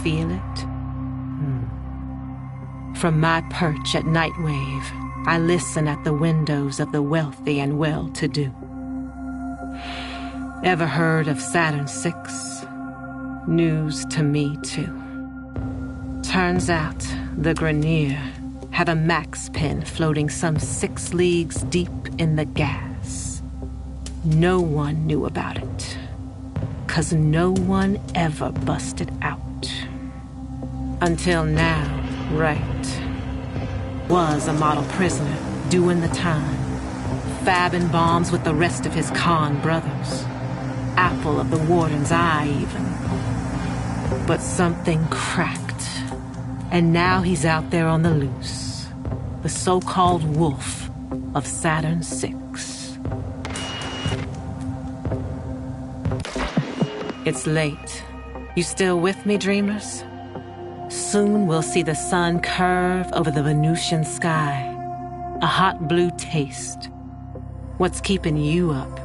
feel it? From my perch at Nightwave, I listen at the windows of the wealthy and well-to-do. Ever heard of Saturn VI? News to me, too. Turns out the Grenier had a max pin floating some 6 leagues deep in the gas. No one knew about it, 'cause no one ever busted out. Until now, right. Was a model prisoner doing the time, fabbing bombs with the rest of his con brothers. Apple of the warden's eye, even. But something cracked, and now he's out there on the loose. The so-called wolf of Saturn VI. It's late. You still with me, dreamers? Soon we'll see the sun curve over the Venusian sky. A hot blue taste. What's keeping you up?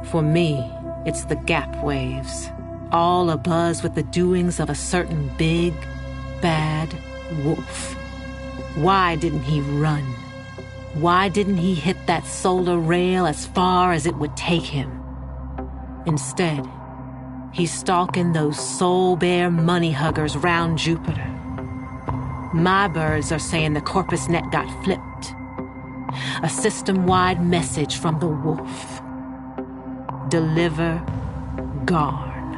For me, it's the gap waves, all abuzz with the doings of a certain big, bad wolf. Why didn't he run? Why didn't he hit that solar rail as far as it would take him? Instead, he's stalking those soul-bare money huggers round Jupiter. My birds are saying the Corpus Net got flipped. A system-wide message from the wolf. Deliver Garn.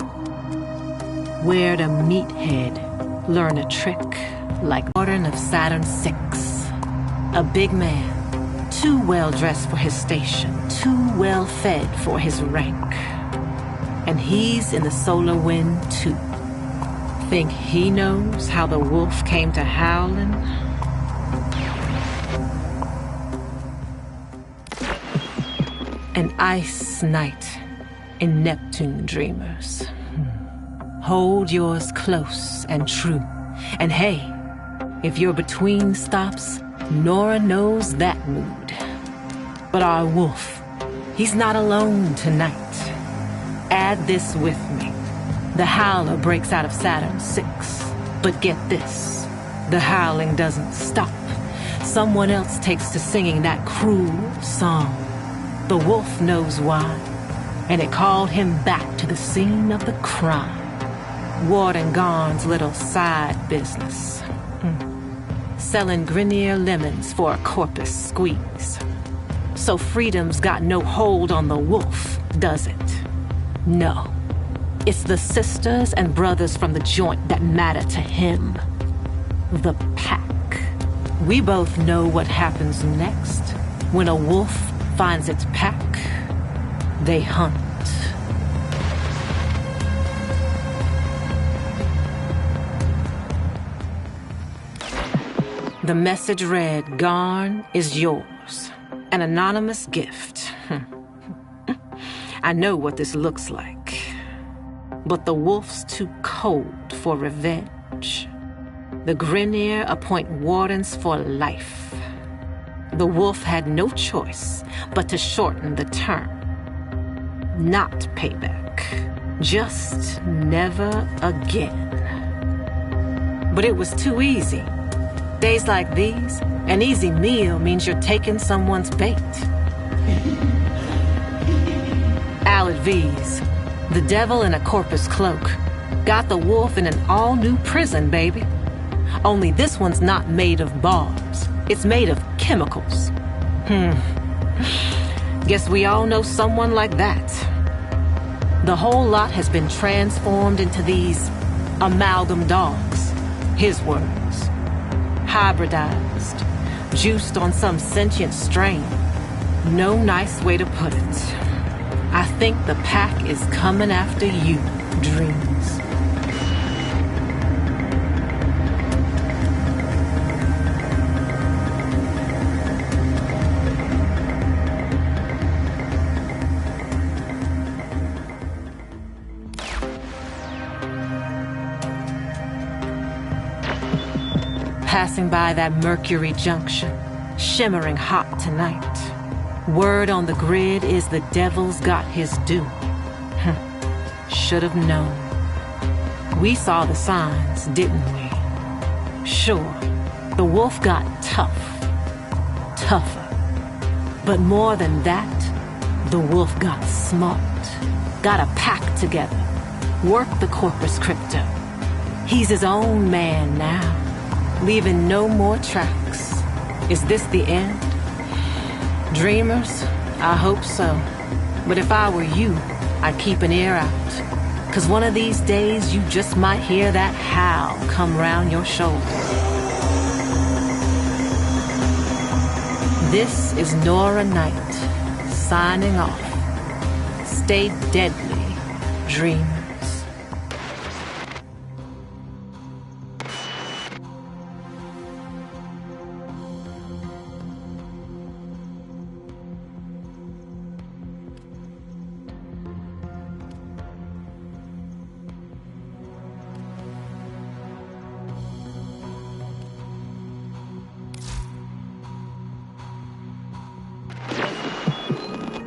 Where'd a meathead learn a trick like Warden of Saturn VI? A big man, too well-dressed for his station, too well-fed for his rank. And he's in the solar wind, too. Think he knows how the wolf came to howling? An ice night in Neptune, dreamers. Hold yours close and true. And hey, if you're between stops, Nora knows that mood. But our wolf, he's not alone tonight. Add this with me. The howler breaks out of Saturn VI. But get this, the howling doesn't stop. Someone else takes to singing that cruel song. The wolf knows why, and it called him back to the scene of the crime. Warden Garn's little side business. Selling Grenier lemons for a Corpus squeeze. So freedom's got no hold on the wolf, does it? No. It's the sisters and brothers from the joint that matter to him. The pack. We both know what happens next. When a wolf finds its pack, they hunt. The message read, Garn is yours. An anonymous gift. I know what this looks like. But the wolf's too cold for revenge. The Grenier appoint wardens for life. The wolf had no choice but to shorten the term. Not payback. Just never again. But it was too easy. Days like these, an easy meal means you're taking someone's bait. Alad V's, the devil in a Corpus cloak, got the wolf in an all-new prison, baby. Only this one's not made of bars. It's made of chemicals. Guess we all know someone like that. The whole lot has been transformed into these amalgam dogs. His words. Hybridized. Juiced on some sentient strain. No nice way to put it. I think the pack is coming after you, dreams. Passing by that Mercury junction, shimmering hot tonight. Word on the grid is the devil's got his due. Should have known. We saw the signs, didn't we? Sure, the wolf got tougher. But more than that, the wolf got smart, got a pack together, worked the corpus crypto. He's his own man now, leaving no more tracks. Is this the end? Dreamers, I hope so. But if I were you, I'd keep an ear out. 'Cause one of these days you just might hear that howl come round your shoulder. This is Nora Knight, signing off. Stay deadly, dreamers.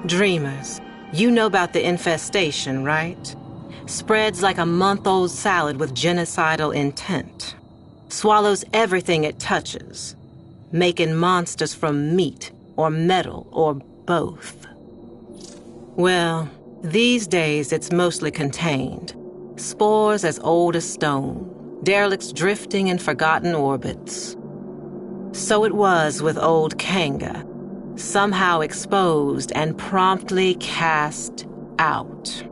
Dreamers, you know about the infestation, right? Spreads like a month-old salad with genocidal intent. Swallows everything it touches, making monsters from meat or metal or both. Well, these days it's mostly contained. Spores as old as stone, derelicts drifting in forgotten orbits. So it was with old Kanga. Somehow exposed and promptly cast out.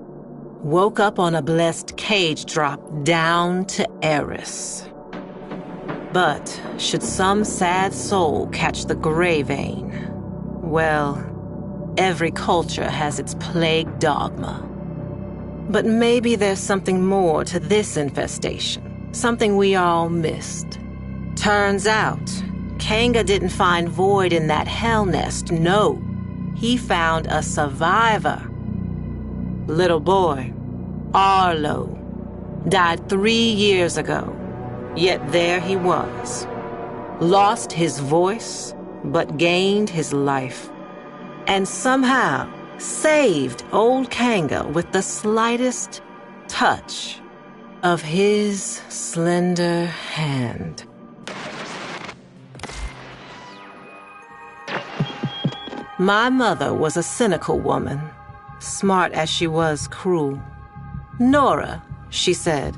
Woke up on a blessed cage drop down to Eris. But should some sad soul catch the gray vein, well, every culture has its plague dogma. But maybe there's something more to this infestation, something we all missed. Turns out, Kanga didn't find void in that hell nest, no. He found a survivor. Little boy, Arlo, died 3 years ago. Yet there he was. Lost his voice, but gained his life. And somehow saved old Kanga with the slightest touch of his slender hand. My mother was a cynical woman, smart as she was cruel. Nora, she said,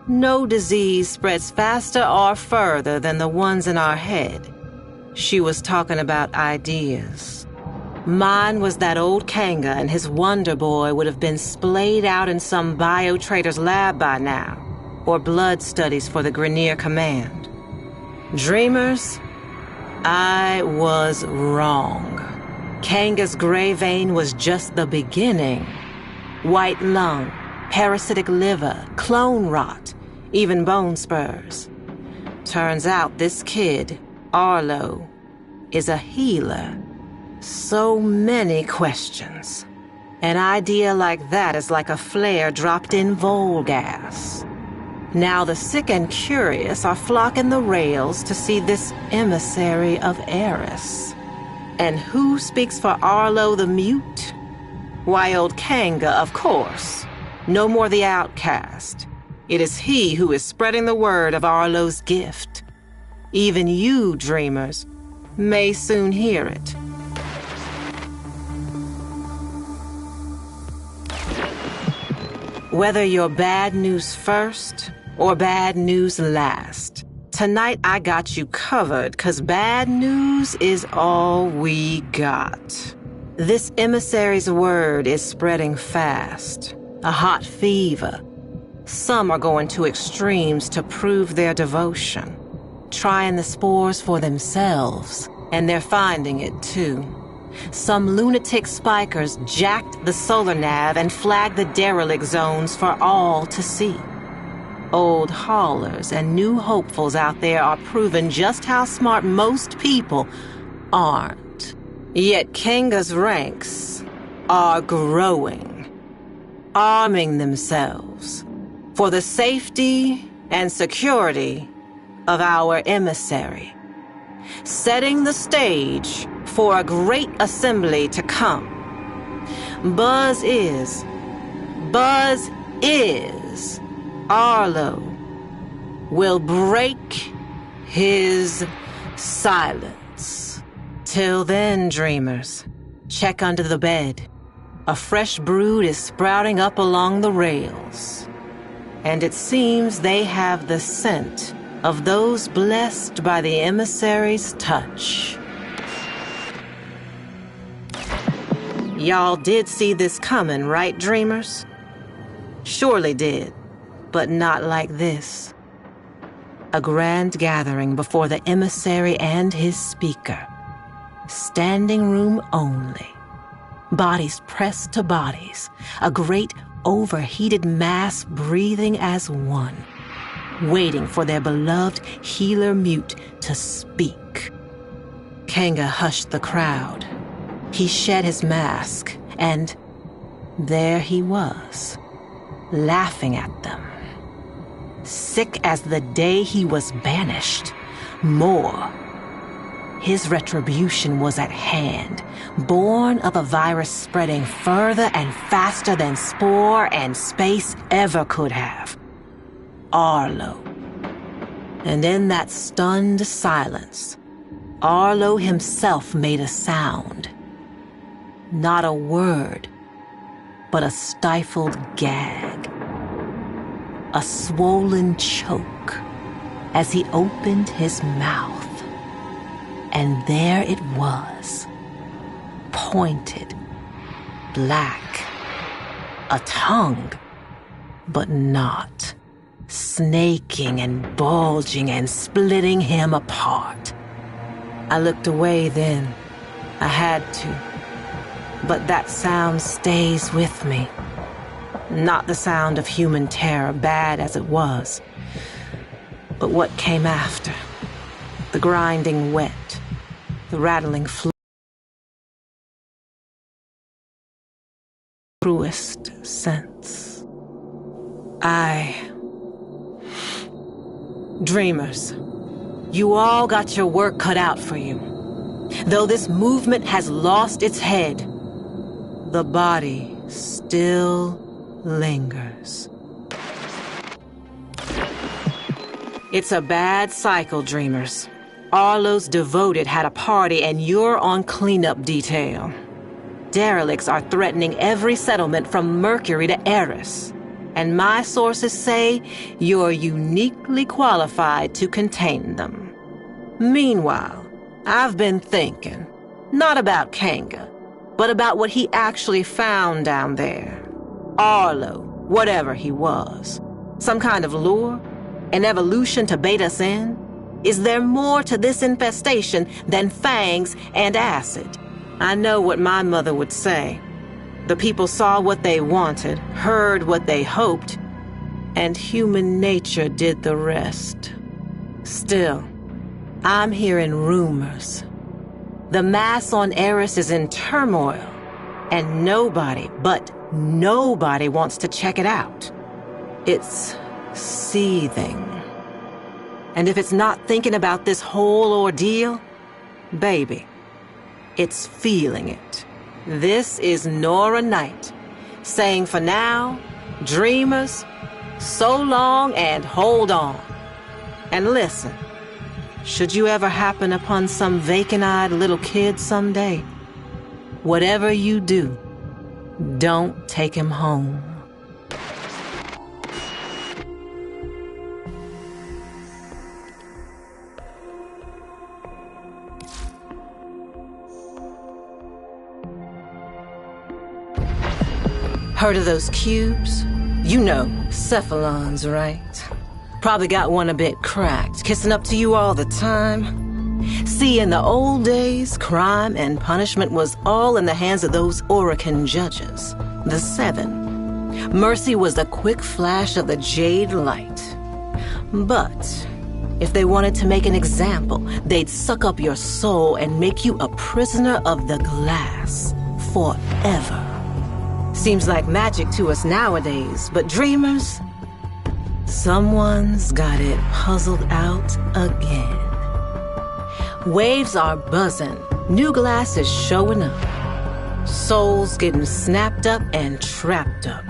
no disease spreads faster or further than the ones in our head. She was talking about ideas. Mine was that old Kanga and his Wonder Boy would have been splayed out in some bio-trader's lab by now, or blood studies for the Grenier Command. Dreamers, I was wrong. Kanga's gray vein was just the beginning. White lung, parasitic liver, clone rot, even bone spurs. Turns out this kid, Arlo, is a healer. So many questions. An idea like that is like a flare dropped in Vol gas. Now the sick and curious are flocking the rails to see this emissary of Eris. And who speaks for Arlo the Mute? Why, old Kanga, of course. No more the outcast. It is he who is spreading the word of Arlo's gift. Even you, dreamers, may soon hear it. Whether you're bad news first or bad news last, tonight I got you covered, 'cause bad news is all we got. This emissary's word is spreading fast. A hot fever. Some are going to extremes to prove their devotion. Trying the spores for themselves, and they're finding it too. Some lunatic spikers jacked the solar nav and flagged the derelict zones for all to see. Old haulers and new hopefuls out there are proving just how smart most people aren't. Yet Kanga's ranks are growing, arming themselves for the safety and security of our emissary, setting the stage for a great assembly to come. Buzz is Arlo will break his silence. Till then, dreamers, check under the bed. A fresh brood is sprouting up along the rails, and it seems they have the scent of those blessed by the emissary's touch. Y'all did see this coming, right, dreamers? Surely did, but not like this. A grand gathering before the emissary and his speaker. Standing room only. Bodies pressed to bodies. A great overheated mass breathing as one. Waiting for their beloved healer mute to speak. Kanga hushed the crowd. He shed his mask, and there he was, laughing at them. Sick as the day he was banished. More. His retribution was at hand, born of a virus spreading further and faster than spore and space ever could have. Arlo. And in that stunned silence, Arlo himself made a sound. Not a word, but a stifled gag. A swollen choke as he opened his mouth. And there it was, pointed, black, a tongue, but not, snaking and bulging and splitting him apart. I looked away then. I had to. But that sound stays with me. Not the sound of human terror, bad as it was, but what came after. The grinding wet, the rattling truest sense. Dreamers, you all got your work cut out for you. Though this movement has lost its head, the body still lingers. It's a bad cycle, dreamers. Arlo's devoted had a party and you're on cleanup detail. Derelicts are threatening every settlement from Mercury to Eris. And my sources say you're uniquely qualified to contain them. Meanwhile, I've been thinking, not about Kanga, but about what he actually found down there. Arlo, whatever he was. Some kind of lure? An evolution to bait us in? Is there more to this infestation than fangs and acid? I know what my mother would say. The people saw what they wanted, heard what they hoped, and human nature did the rest. Still, I'm hearing rumors. The mass on Eris is in turmoil, and nobody, but nobody wants to check it out. It's seething. And if it's not thinking about this whole ordeal, baby, it's feeling it. This is Nora Knight, saying for now, dreamers, so long and hold on. And listen, should you ever happen upon some vacant-eyed little kid someday, whatever you do, don't take him home. Heard of those cubes? You know, cephalons, right? Probably got one a bit cracked, kissing up to you all the time. See, in the old days, crime and punishment was all in the hands of those Orican judges, the Seven. Mercy was the quick flash of the jade light. But if they wanted to make an example, they'd suck up your soul and make you a prisoner of the glass forever. Seems like magic to us nowadays, but dreamers, someone's got it puzzled out again. Waves are buzzing, new glass is showing up. Souls getting snapped up and trapped up.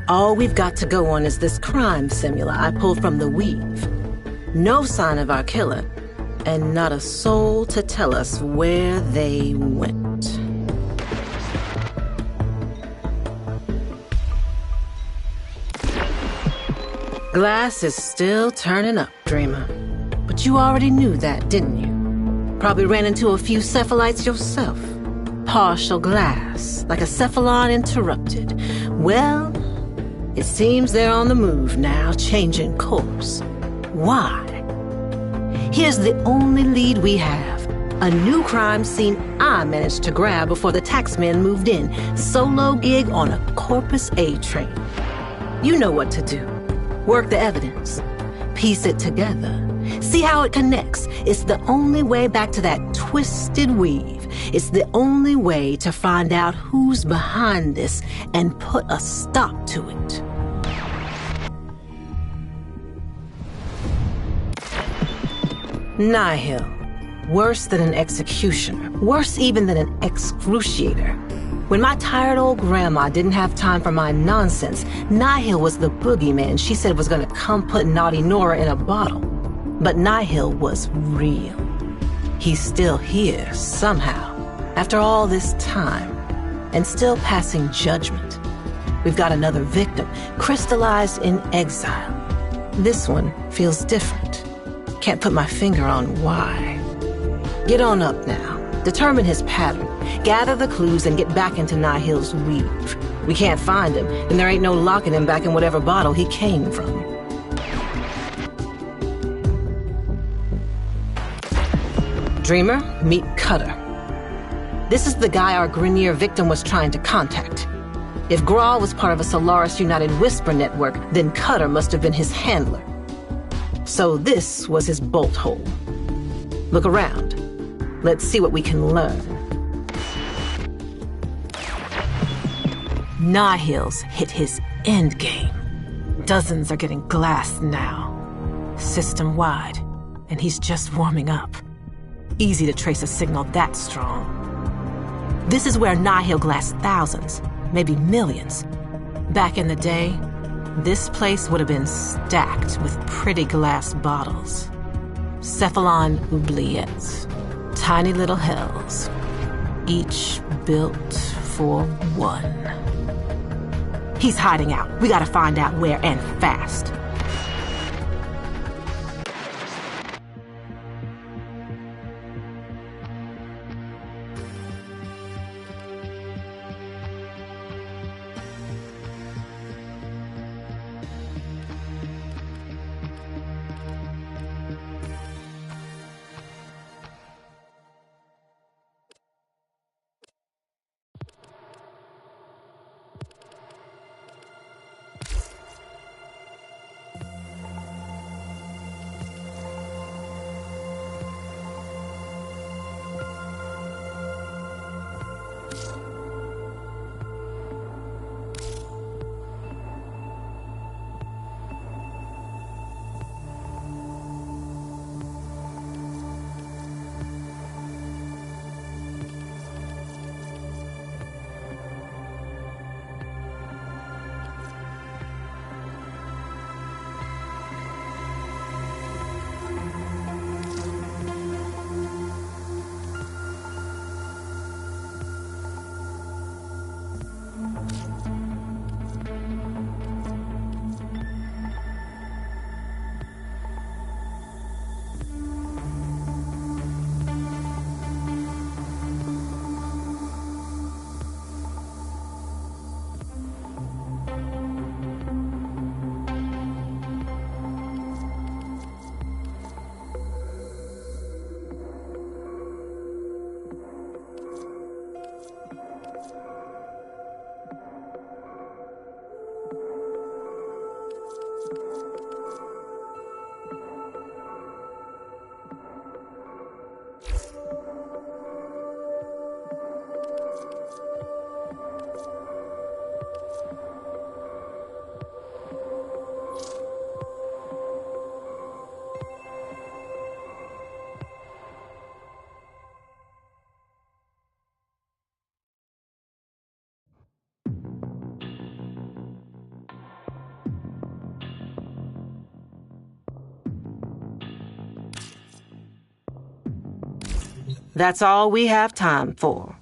All we've got to go on is this crime simula I pulled from the Weave. No sign of our killer, and not a soul to tell us where they went. Glass is still turning up, Dreamer. But you already knew that, didn't you? Probably ran into a few cephalites yourself. Partial glass, like a cephalon interrupted. Well, it seems they're on the move now, changing course. Why? Here's the only lead we have. A new crime scene I managed to grab before the taxman moved in. Solo gig on a Corpus A train. You know what to do. Work the evidence. Piece it together. See how it connects. It's the only way back to that twisted weave. It's the only way to find out who's behind this and put a stop to it. Nihil. Worse than an executioner. Worse even than an excruciator. When my tired old grandma didn't have time for my nonsense, Nihil was the boogeyman she said was gonna come put naughty Nora in a bottle. But Nihil was real. He's still here, somehow, after all this time, and still passing judgment. We've got another victim, crystallized in exile. This one feels different. Can't put my finger on why. Get on up now. Determine his pattern. Gather the clues and get back into Nihil's weave. We can't find him, and there ain't no locking him back in whatever bottle he came from. Dreamer, meet Cutter. This is the guy our Grenier victim was trying to contact. If Grawl was part of a Solaris United Whisper network, then Cutter must have been his handler. So this was his bolt hole. Look around. Let's see what we can learn. Nihil's hit his endgame. Dozens are getting glassed now. System-wide. And he's just warming up. Easy to trace a signal that strong. This is where Nihil glassed thousands, maybe millions. Back in the day, this place would have been stacked with pretty glass bottles. Cephalon oubliettes. Tiny little hells. Each built for one. He's hiding out. We gotta find out where, and fast. That's all we have time for.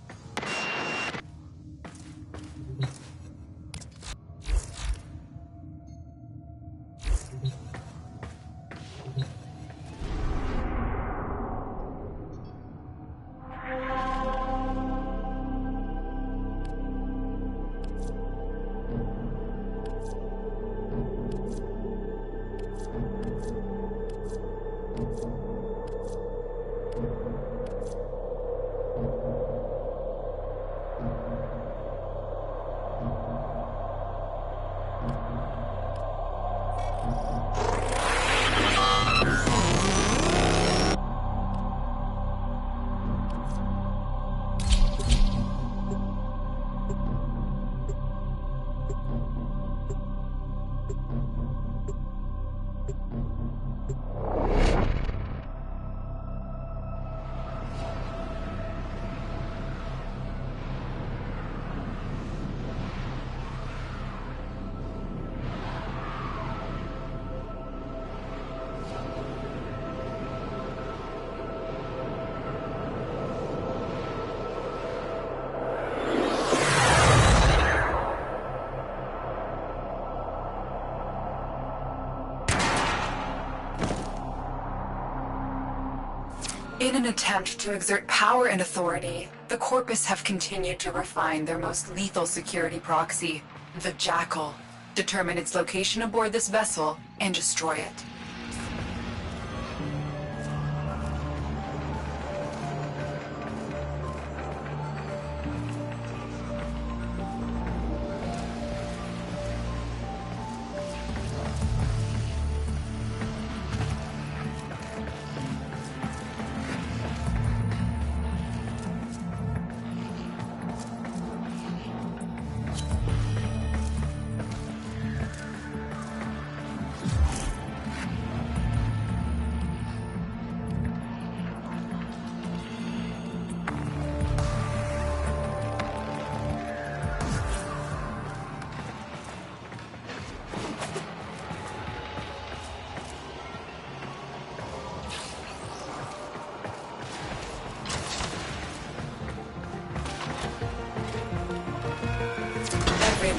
In an attempt to exert power and authority, the Corpus have continued to refine their most lethal security proxy, the Jackal, determine its location aboard this vessel, and destroy it.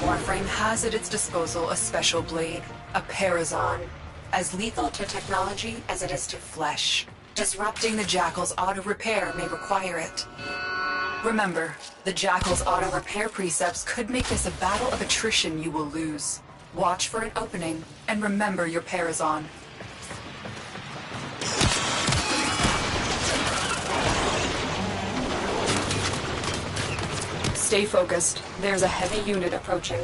Warframe has at its disposal a special blade, a Parazon, as lethal to technology as it is to flesh. Disrupting the Jackal's auto-repair may require it. Remember, the Jackal's auto-repair precepts could make this a battle of attrition you will lose. Watch for an opening, and remember your Parazon. Stay focused. There's a heavy unit approaching.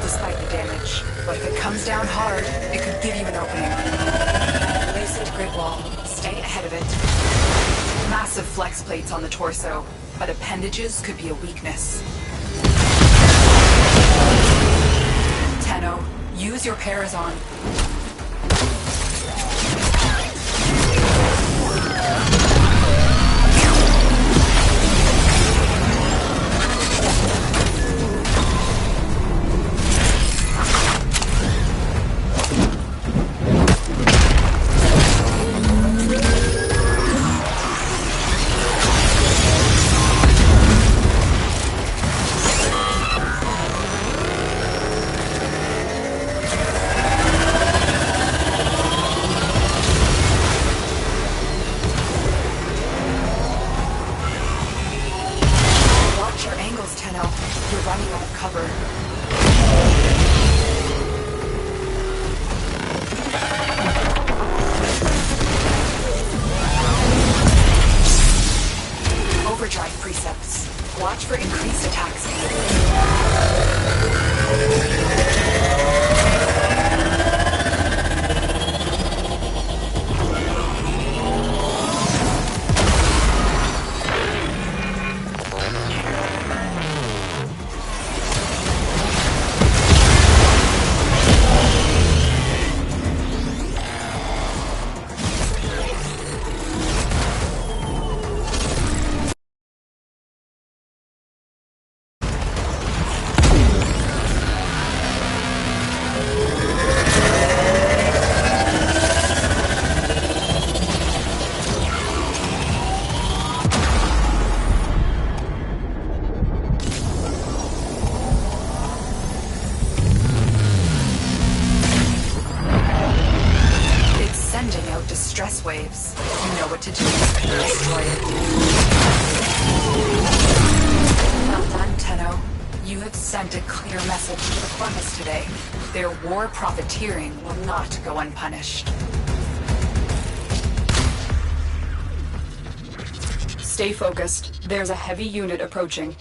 Despite the damage, but if it comes down hard, it could give you an opening. Loosened grid wall. Stay ahead of it. Massive flex plates on the torso, but appendages could be a weakness. Tenno, use your Parazon. You're running out of cover. Overdrive precepts. Watch for increased attack speed. message to the Furnace today. Their war profiteering will not go unpunished. Stay focused. There's a heavy unit approaching.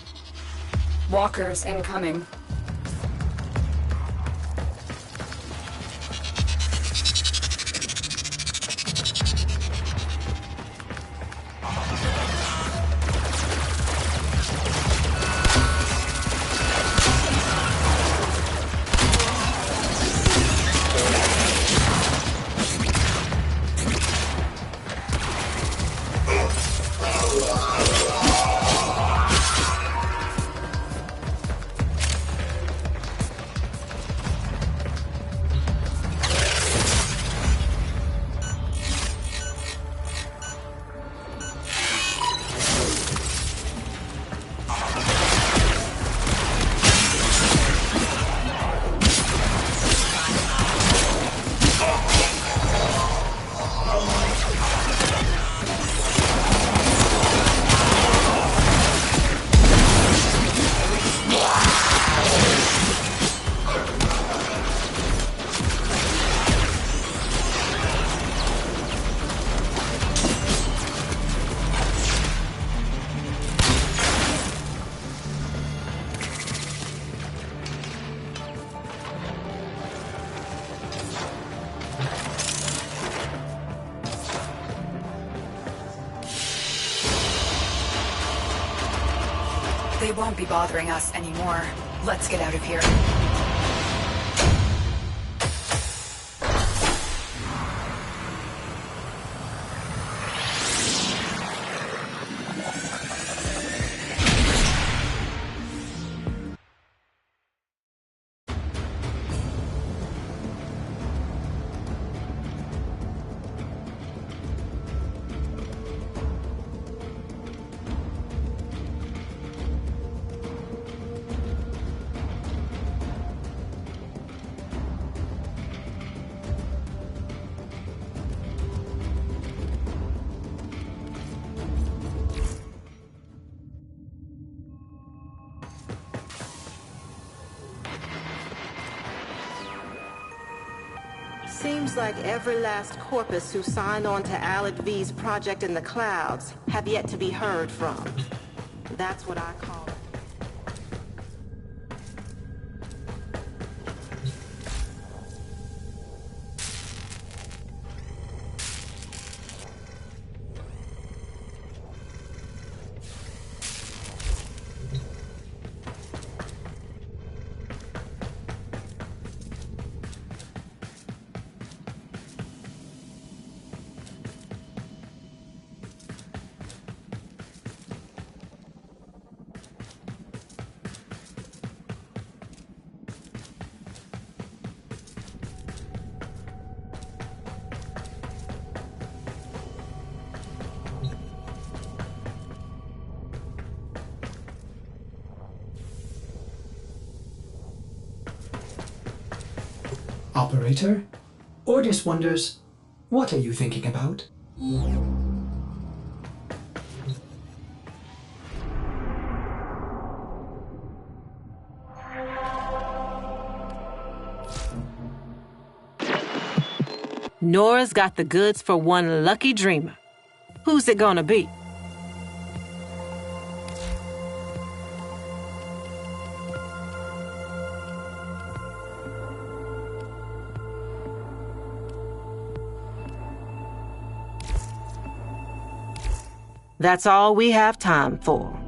Walkers incoming. They won't be bothering us anymore. Let's get out of here. Seems like every last corpus who signed on to Alec V's project in the clouds have yet to be heard from. That's what I call it. Operator? Ordis wonders, what are you thinking about? Nora's got the goods for one lucky dreamer. Who's it gonna be? That's all we have time for.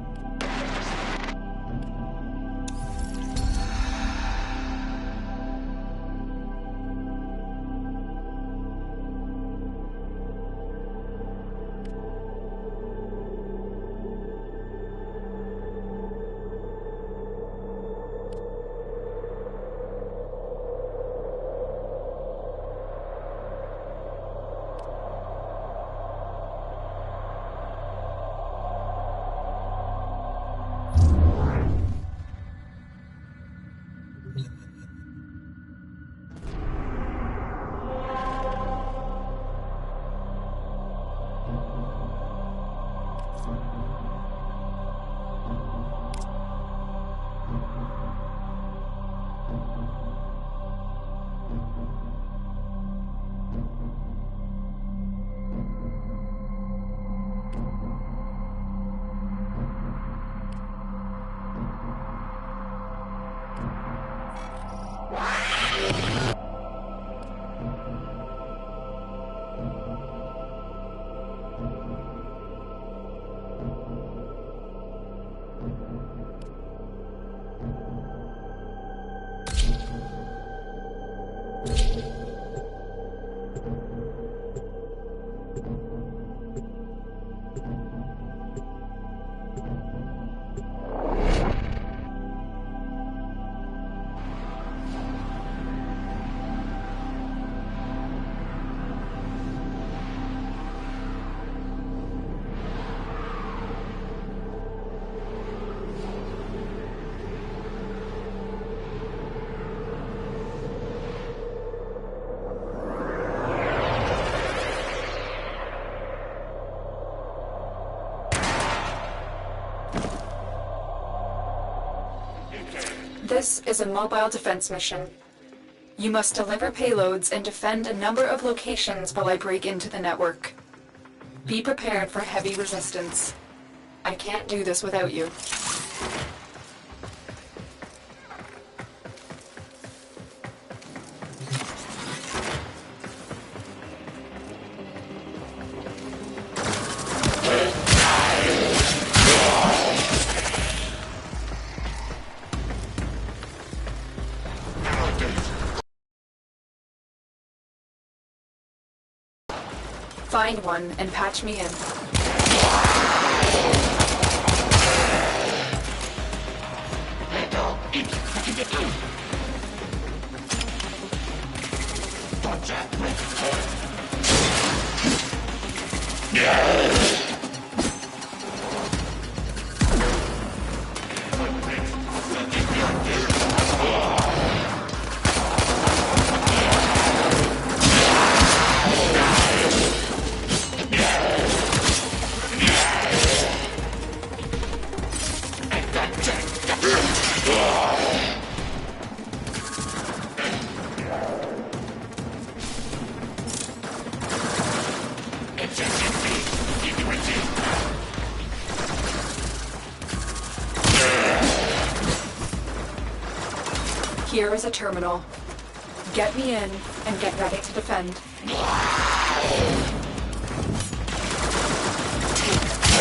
This is a mobile defense mission. You must deliver payloads and defend a number of locations while I break into the network. Be prepared for heavy resistance. I can't do this without you. Find one and patch me in. Here is a terminal. Get me in and get ready to defend.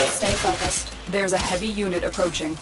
Stay focused. There's a heavy unit approaching.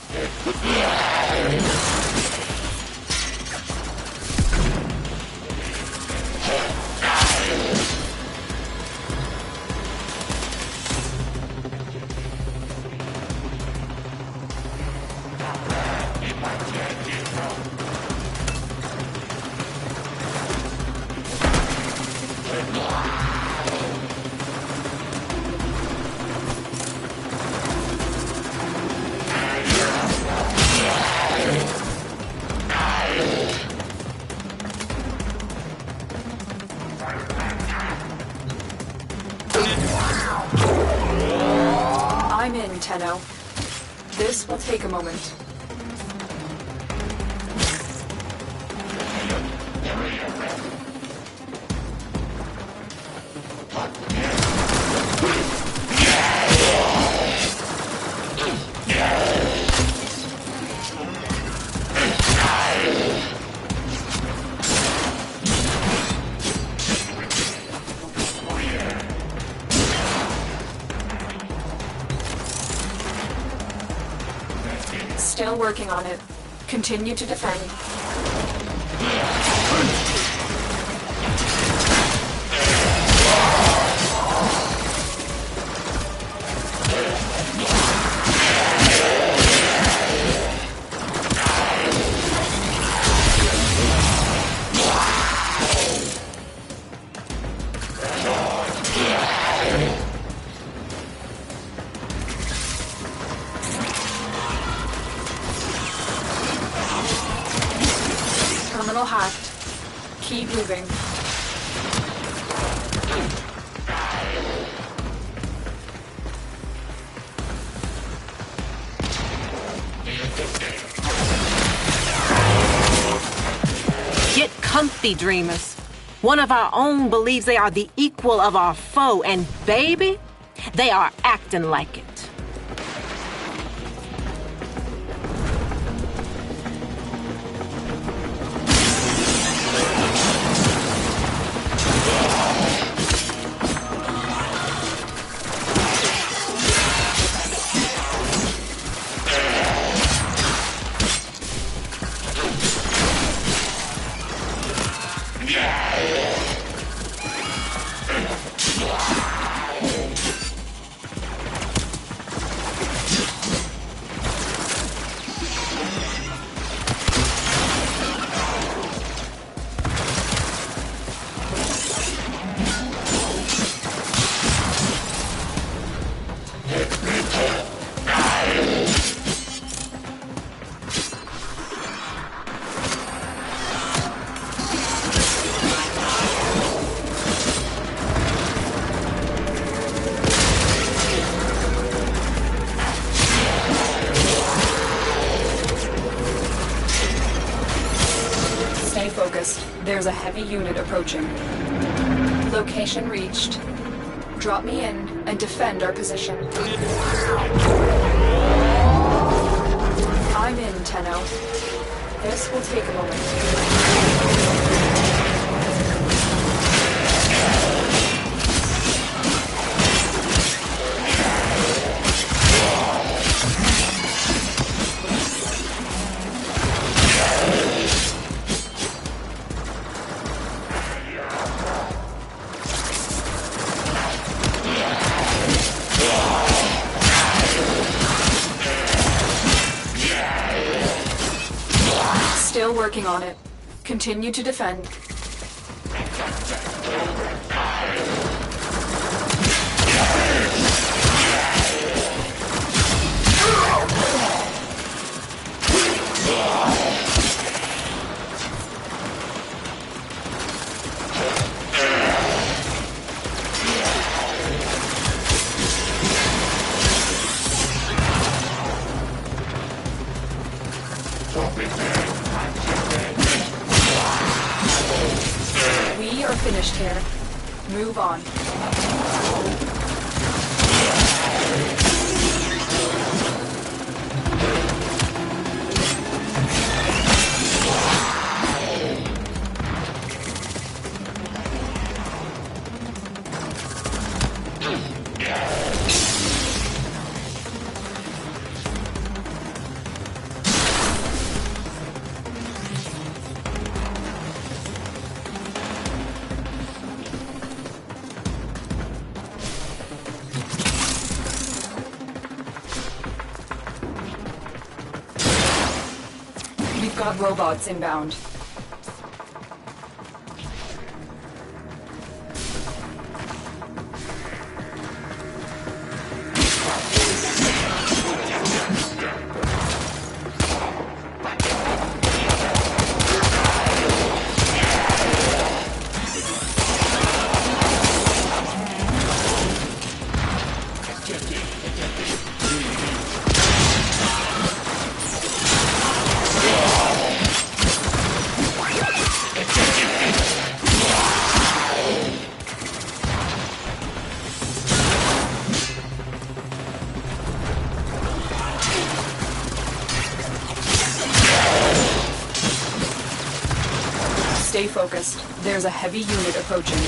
I'm in, Tenno. This will take a moment. Still working on it. Continue to defend. Terminal hacked. Keep moving. Get comfy, dreamers. One of our own believes they are the equal of our foe, and baby, they are acting like it. There's a heavy unit approaching. Location reached. Drop me in and defend our position. I'm in, Tenno. This will take a moment. Still working on it. Continue to defend. We are finished here. Move on. We've got robots inbound. Stay focused. There's a heavy unit approaching.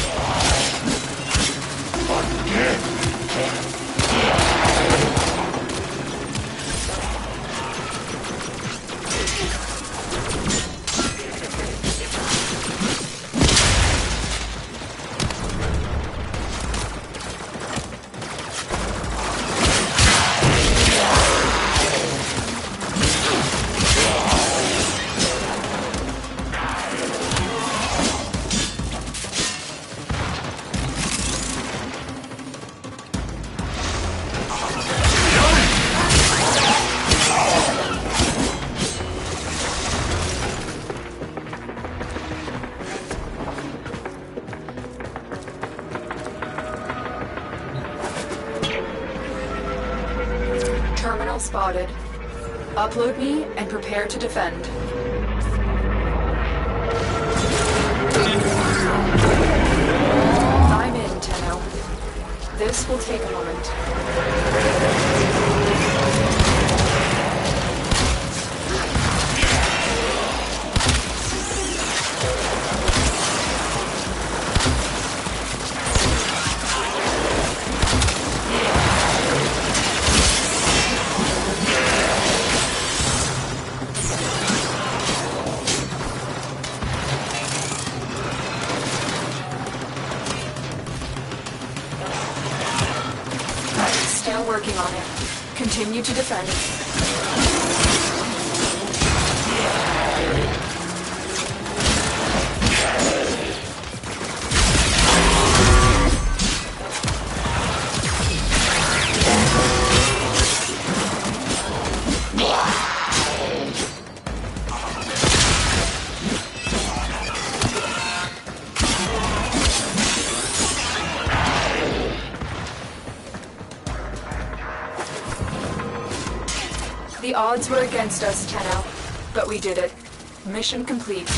Terminal spotted. Upload me and prepare to defend. I'm in, Tenno. This will take a moment. Still working on it. Continue to defend. The odds were against us, Tenno, but we did it. Mission complete.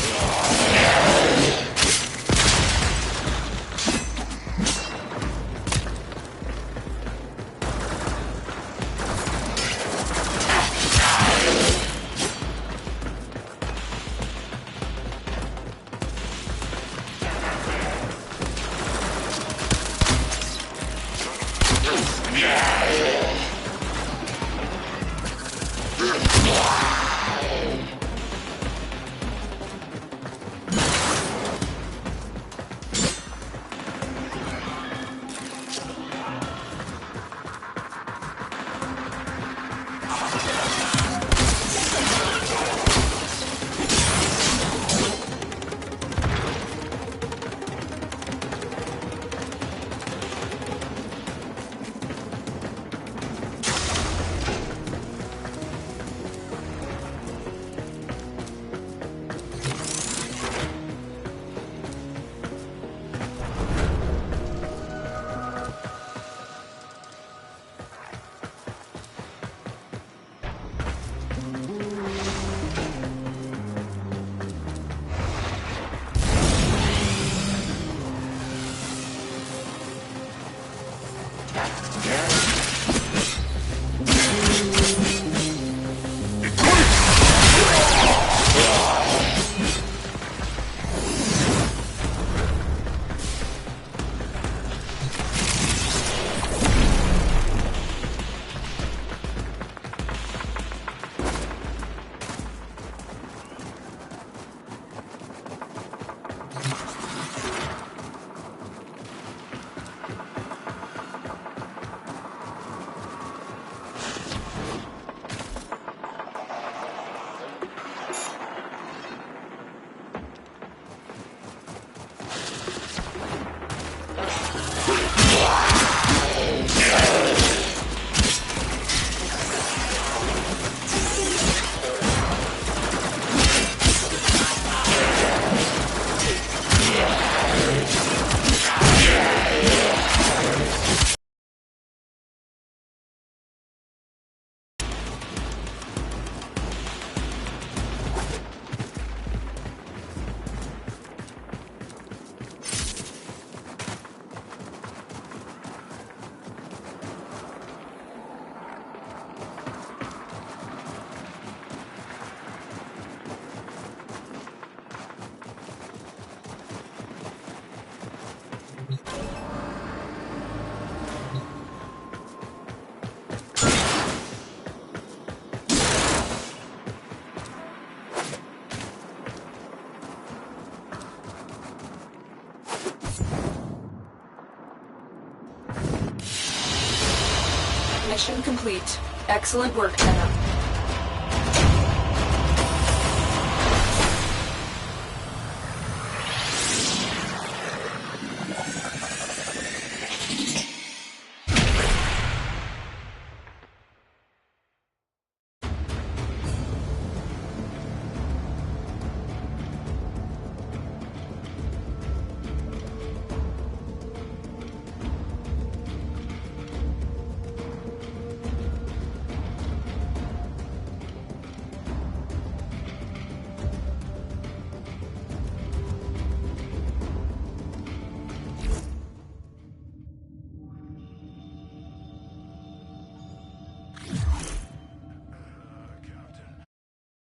Mission complete. Excellent work, Tenna.